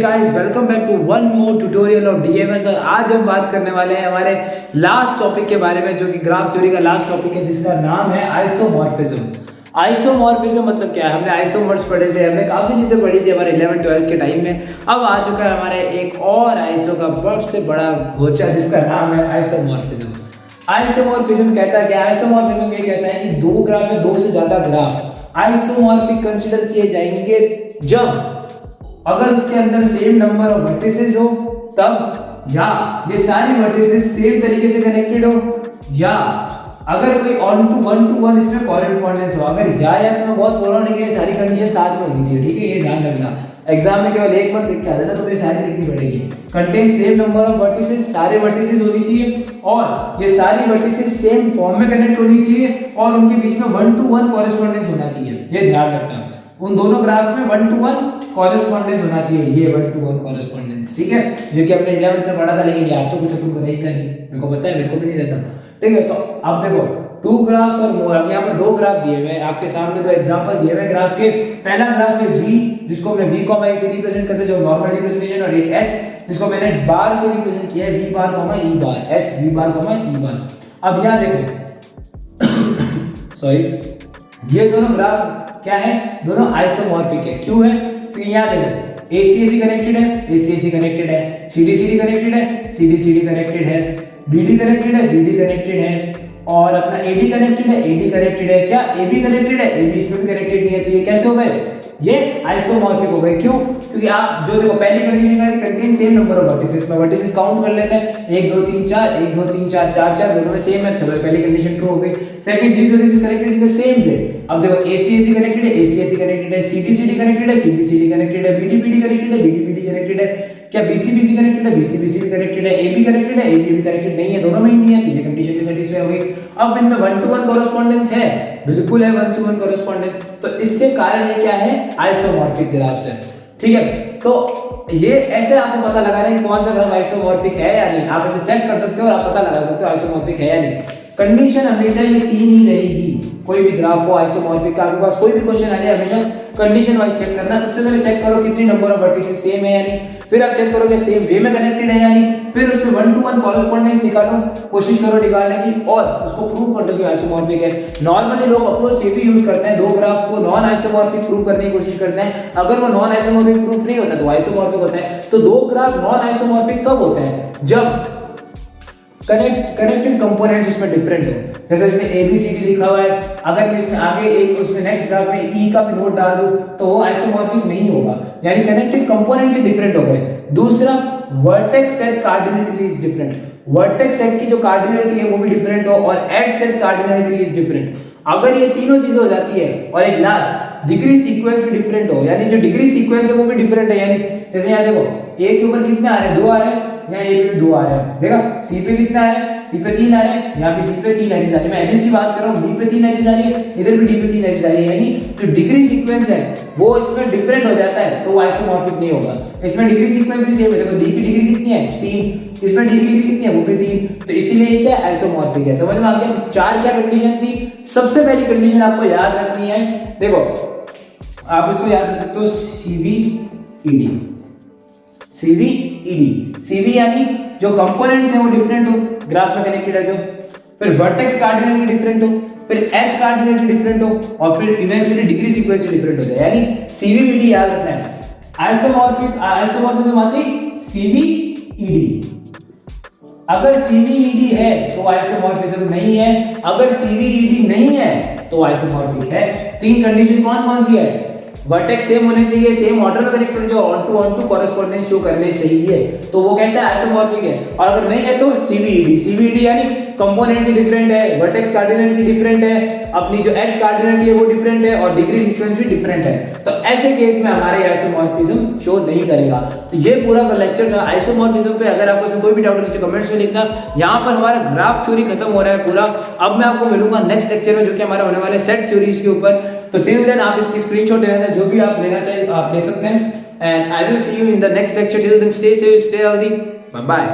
Guys, welcome back to one more tutorial of DMS. और आज हम बात करने वाले हैं हमारे लास्ट टॉपिक के बारे में, जो कि ग्राफ थ्योरी का लास्ट टॉपिक है, जिसका नाम है आइसोमॉर्फिज्म। आइसोमॉर्फिज्म मतलब क्या है? हमने आइसोमर्स पढ़े थे, हमने काफ़ी चीज़ें पढ़ी थी हमारे 11th-12th के टाइम में। अब आ चुका है हमारे एक और आइसो का सबसे बड़ा घोचा, जिसका नाम है आइसोमॉर्फिज्म। आइसोमॉर्फिज्म कहता है क्या? आइसोमॉर्फिज्म ये कहता है कि दो ग्राफ में दो से ज्यादा ग्राफ आइसोमॉर्फिक कंसीडर किए जाएंगे जब अगर उसके अंदर सेम नंबर ऑफ वर्टिसेस हो तब, या ये सारी वर्टिसेस सेम तरीके से कनेक्टेड हो, या अगर कोई ऑन टू वन इसमें कॉरेस्पॉन्डेंस हो। अगर या तो मैं बहुत बोल रहा हूँ, लेकिन ये सारी कंडीशन साथ में होनी चाहिए, ठीक है? ये ध्यान रखना, एग्जाम में केवल एक मत लिख के आ जाना, तो ये सारी लिखनी पड़ेगी। Contain same number of vertices, सारे वर्टिसेस होनी चाहिए, और ये सारी वर्टिसेस सेम फॉर्म में कनेक्ट होनी चाहिए, और उनके बीच में 1-to-1 कॉरेस्पॉन्डेंस होना चाहिए। ये ध्यान रखना, उन दोनों ग्राफ में 1-to-1 कॉरेस्पॉन्डेंस होना चाहिए, ये 1-to-1 कॉरेस्पॉन्डेंस, ठीक है? जो कि हमने 11th में पढ़ा था, लेकिन याद तो कुछ अपन को रहेगा नहीं, मेरे को पता है, मेरे को भी नहीं रहता, ठीक है? तो अब देखो, टू ग्राफ्स और मोर, अब यहाँ पर दो ग्राफ दिए हुए हैं आपके सामने, दो एग्जांपल दिए हुए हैं ग्राफ के। पहला ग्राफ है जी, जिसको मैं v, e से रिप्रेजेंट करते हैं, जो नॉर्मल रिप्रेजेंटेशन, और एक h, जिसको मैंने बार से रिप्रेजेंट किया है, v बार, e बार, h v बार, e बार। अब यहाँ देखो सॉरी, ये दोनों ग्राफ क्या है? दोनों आइसोमॉर्फिक है। क्यों है? क्योंकि यहाँ देखो, AC कनेक्टेड है, AC कनेक्टेड है, CD कनेक्टेड है, CD कनेक्टेड है, BD कनेक्टेड है, BD कनेक्टेड है, और अपना AD कनेक्टेड है, AD कनेक्टेड है। क्या AB कनेक्टेड है? AB इसमें भी कनेक्टेड नहीं है, तो ये कैसे हो गए? ये आइसोमॉर्फिक हो गए। क्यों? क्योंकि आप जो देखो, पहली कंडीशन है contain same number of vertices, में वर्टिसेस काउंट कर लेते हैं, 1 2 3 4, 1 2 3 4 4 4, दोनों में सेम है, चलो पहली कंडीशन ट्रू हो गई। Second, these vertices connected in the same way. अब देखो, AC कनेक्टेड है, AC कनेक्टेड है, CD कनेक्टेड है, CD कनेक्टेड है, BD कनेक्टेड है, BD कनेक्टेड है। क्या BC कनेक्टेड है? BC कनेक्टेड है, AB कनेक्टेड है, AB कनेक्टेड नहीं है, दोनों में ही नहीं है, तो ये कंडीशन भी सेटिस्फाई हो गई। अब इनमें 1-to-1 कॉरेस्पॉन्डेंस है, बिल्कुल है 1-to-1 कॉरेस्पॉन्डेंस, तो इसके कारण ये क्या है? आइसोमॉर्फिक ग्राफ्स है, ठीक है? तो ये ऐसे आपको पता लगाना है कि कौन सा ग्राफ आइसोमॉर्फिक है या नहीं। आप इसे चेक कर सकते हो और आप पता लगा सकते हो आइसोमॉर्फिक है या नहीं। कंडीशन हमेशा ये तीन ही रहेगी, कोई भी ग्राफ हो आइसोमॉर्फिक का, आपके पास कोई भी क्वेश्चन आ जाए, हमेशा कंडीशन वाइज चेक करना। सबसे पहले चेक करो कितनी नंबर ऑफ वर्टिसेस सेम है या नहीं, फिर आप चेक करो कि सेम वे में कनेक्टेड है या नहीं, फिर उसमें 1-to-1 कॉरेस्पॉन्डेंस निकालो, कोशिश करो निकालने की, और उसको प्रूव कर दो कि आइसोमॉर्फिक है। नॉर्मली लोग अप्रोच ये भी यूज करते हैं, दो ग्राफ को नॉन आइसोमॉर्फिक प्रूव करने की कोशिश करते हैं। अगर वो नॉन आइसोमॉर्फिक प्रूफ नहीं होता तो आइसोमॉर्फिक होता है। तो दो ग्राफ नॉन आइसोमॉर्फिक कब होते हैं? जब कनेक्टेड कंपोनेंट्स उसमें डिफरेंट हो। जैसे इसमें ABCD लिखा हुआ है, अगर मैं इसमें आगे एक उसमें नेक्स्ट ग्राफ में E का भी नोट डाल दूं तो वो आइसोमॉर्फिक नहीं होगा, यानी कनेक्टेड कंपोनेंट्स ही डिफरेंट हो गए। दूसरा, vertex set cardinality is different, vertex set की जो कार्डिनलिटी है वो भी डिफरेंट हो, और edge set cardinality is different. अगर ये तीनों चीजें हो जाती है, और एक लास्ट डिग्री सीक्वेंस भी डिफरेंट हो, यानी जो डिग्री सीक्वेंस है वो भी डिफरेंट है। यानी जैसे यहाँ देखो, A के ऊपर कितने आ रहे हैं? 2 आ रहे हैं, यहाँ A पे भी 2 आ रहे हैं, देखा? C पे कितना है? C पे 3 आ रहे हैं, यहाँ पे C पे 3 एजेस आ रहे हैं। मैं एजेस की बात कर रहा हूँ, D पे 3 एजेस आ रही है, इधर भी D पे 3 एजेस आ रही है, यानी जो डिग्री सीक्वेंस है वो इसमें डिफरेंट हो जाता है, तो वो आइसोमॉर्फिक नहीं होगा। इसमें डिग्री सीक्वेंस भी सेम है, देखो D की डिग्री कितनी है? 3, इसमें D की डिग्री कितनी है? वो भी 3, तो इसीलिए ये क्या आइसोमॉर्फिक है। समझ में आ गया? तो चार क्या कंडीशन थी? सबसे पहली कंडीशन आपको याद रखनी है, देखो आप इसको याद कर सकते हो, CV यानी जो कंपोनेंट्स हैं वो डिफरेंट हो, ग्राफ में कनेक्टेड है जो, फिर वर्टेक्स कार्डिनलिटी डिफरेंट हो, फिर एज कार्डिनलिटी डिफरेंट हो, और फिर इवेंचुअली डिग्री सीक्वेंस डिफरेंट हो जाए, यानी CVED याद रखना है। आइसोमॉर्फिज्म आती CVED। अगर CVED है तो आइसोमॉर्फिज्म नहीं है, अगर CVED नहीं है तो आइसोमॉर्फिक है। तीन कंडीशन कौन सी है? वर्टेक्स सेम होने चाहिए, सेम ऑर्डर में कनेक्टेड, जो ऑन टू कॉरेस्पॉन्डेंस शो करने चाहिए, तो वो कैसे आइसोमॉर्फिक है। और अगर नहीं है तो CVED यानी कंपोनेंट्स डिफरेंट है, वर्टेक्स कार्डिनलिटी डिफरेंट है, अपनी जो एज कार्डिनलिटी है वो डिफरेंट है, और डिग्री सीक्वेंस भी डिफरेंट है, तो ऐसे केस में हमारे आइसोमॉर्फिज्म शो नहीं करेगा। तो ये पूरा का लेक्चर था आइसोमॉर्फिज्म पे। अगर आपको इसमें कोई भी डाउट नीचे कमेंट्स में लिखना। यहाँ पर हमारा ग्राफ थ्योरी खत्म हो रहा है पूरा। अब मैं आपको मिलूंगा नेक्स्ट लेक्चर में, जो कि हमारा होने वाला है सेट थ्योरीज के ऊपर। तो टिल देन आप इसकी स्क्रीनशॉट लेना चाहिए, जो भी आप लेना चाहिए आप ले सकते हैं, and I will see you in the next lecture. Till then stay safe, stay healthy, bye bye.